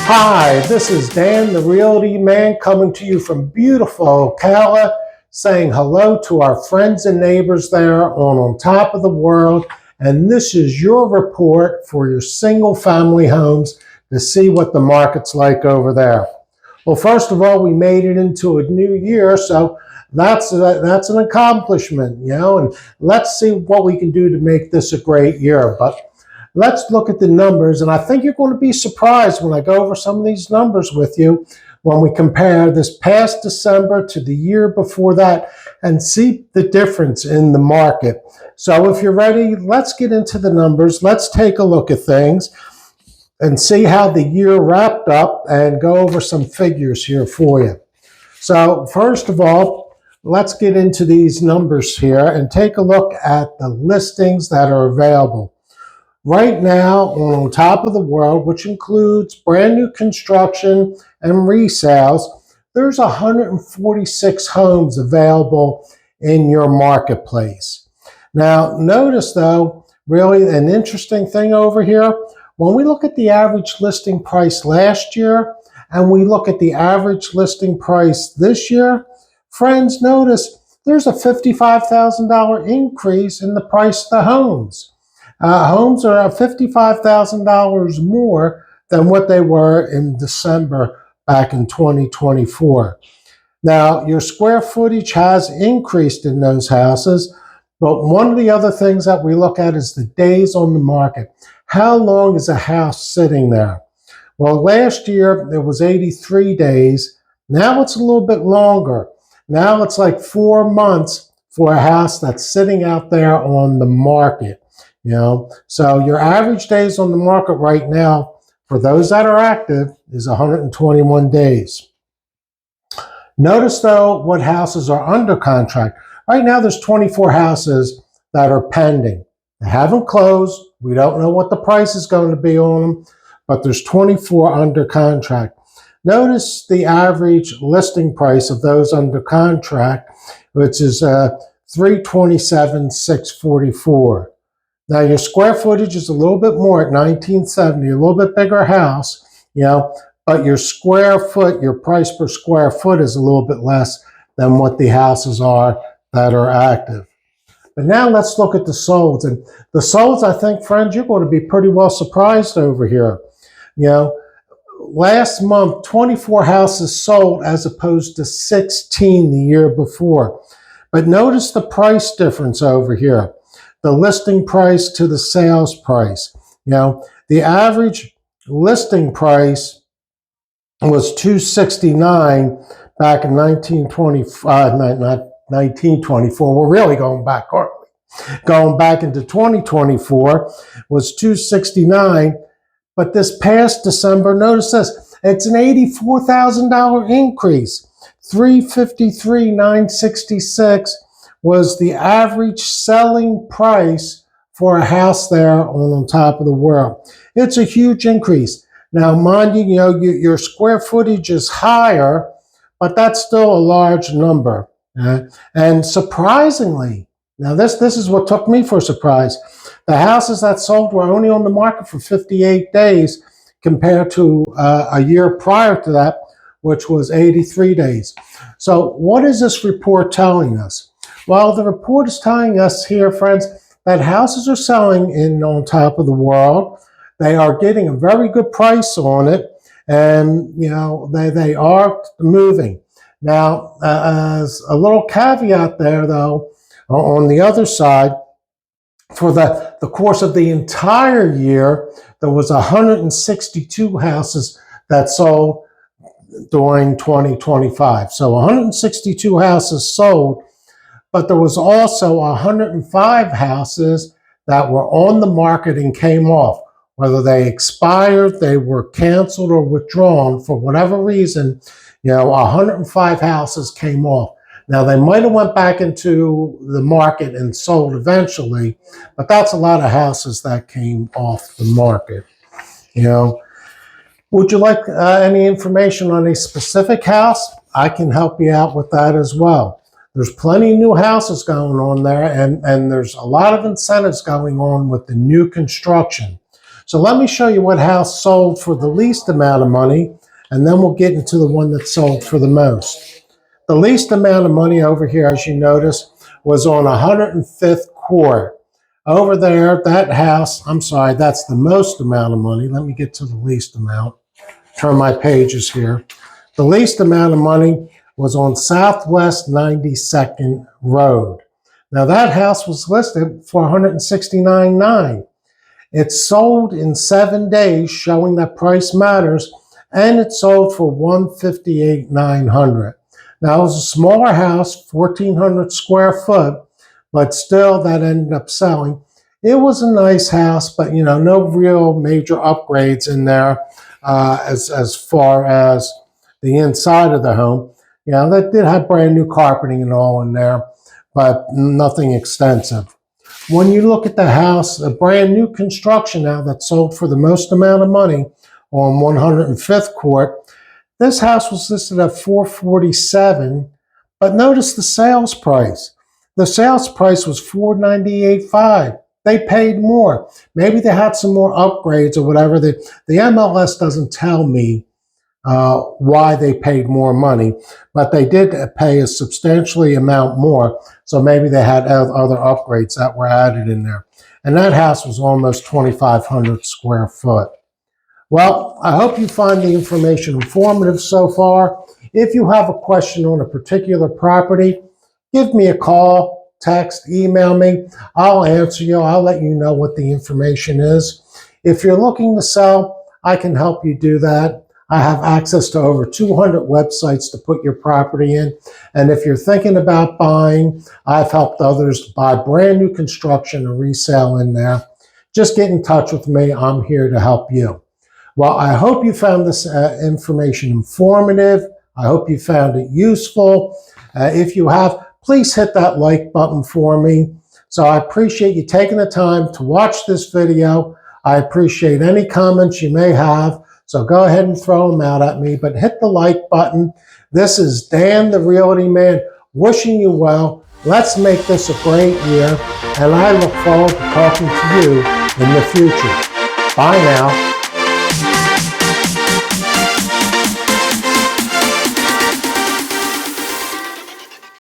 Hi, this is Dan, the Realty Man, coming to you from beautiful Ocala, saying hello to our friends and neighbors there on top of the world. And this is your report for your single family homes to see what the market's like over there. Well, first of all, we made it into a new year, so that's an accomplishment, and let's see what we can do to make this a great year. But let's look at the numbers, and I think you're going to be surprised when I go over some of these numbers with you when we compare this past December to the year before that and see the difference in the market. So if you're ready, let's get into the numbers. Let's take a look at things and see how the year wrapped up and go over some figures here for you. So first of all, let's get into these numbers here and take a look at the listings that are available. Right now, on top of the world, which includes brand new construction and resales, there's 146 homes available in your marketplace. Now, notice though, really an interesting thing over here, when we look at the average listing price last year and we look at the average listing price this year, friends, notice there's a $55,000 increase in the price of the homes. Homes are $55,000 more than what they were in December back in 2024. Now, your square footage has increased in those houses, but one of the other things that we look at is the days on the market. How long is a house sitting there? Well, last year it was 83 days. Now it's a little bit longer. Now it's like 4 months for a house that's sitting out there on the market. So your average days on the market right now for those that are active is 121 days. Notice though what houses are under contract. Right now there's 24 houses that are pending. They haven't closed. We don't know what the price is going to be on them, but there's 24 under contract. Notice the average listing price of those under contract, which is $327,644. Now your square footage is a little bit more at 1970, a little bit bigger house, but your square foot, your price per square foot is a little bit less than what the houses are that are active. But now let's look at the solds. And the solds, I think, friends, you're going to be pretty well surprised over here. Last month, 24 houses sold as opposed to 16 the year before. But notice the price difference over here. The listing price to the sales price. The average listing price was $269 back in 1925, not 1924. We're really going back, aren't we? Going back into 2024 was $269, but this past December, notice this, it's an $84,000 increase. $353,966 was the average selling price for a house there on top of the world. It's a huge increase. Now, mind you, your square footage is higher, but that's still a large number. And surprisingly, now this is what took me for a surprise. The houses that sold were only on the market for 58 days compared to a year prior to that, which was 83 days. So what is this report telling us? Well, the report is telling us here, friends, that houses are selling on top of the world. They are getting a very good price on it, and they are moving. Now, as a little caveat there, though, on the other side, for the course of the entire year, there was 162 houses that sold during 2025. So 162 houses sold, but there was also 105 houses that were on the market and came off. Whether they expired, they were canceled or withdrawn for whatever reason, 105 houses came off. Now, they might have went back into the market and sold eventually, but that's a lot of houses that came off the market. Would you like any information on a specific house? I can help you out with that as well. There's plenty of new houses going on there, and there's a lot of incentives going on with the new construction. So let me show you what house sold for the least amount of money, and then we'll get into the one that sold for the most. The least amount of money over here, as you notice, was on 105th Court. Over there, that house, I'm sorry, that's the most amount of money. Let me get to the least amount. Turn my pages here. The least amount of money was on Southwest 92nd Road. Now that house was listed for $169,900. It sold in 7 days, showing that price matters, and it sold for $158,900. Now it was a smaller house, 1,400 square foot, but still that ended up selling. It was a nice house, but no real major upgrades in there as far as the inside of the home. That did have brand new carpeting and all in there, but nothing extensive. When you look at the house, a brand new construction now that sold for the most amount of money on 105th Court, this house was listed at $447,000, but notice the sales price. The sales price was $498,500. They paid more. Maybe they had some more upgrades or whatever. The MLS doesn't tell me why they paid more money, but they did pay a substantially amount more. So maybe they had other upgrades that were added in there. And that house was almost 2,500 square foot. Well, I hope you find the information informative so far. If you have a question on a particular property, give me a call, text, email me. I'll answer you. I'll let you know what the information is. If you're looking to sell, I can help you do that. I have access to over 200 websites to put your property in. And if you're thinking about buying, I've helped others buy brand new construction and resale in there. Just get in touch with me. I'm here to help you. Well, I hope you found this information informative. I hope you found it useful. If you have, please hit that like button for me. So I appreciate you taking the time to watch this video. I appreciate any comments you may have. So go ahead and throw them out at me, but hit the like button. This is Dan, the Realty Man, wishing you well. Let's make this a great year, and I look forward to talking to you in the future. Bye now.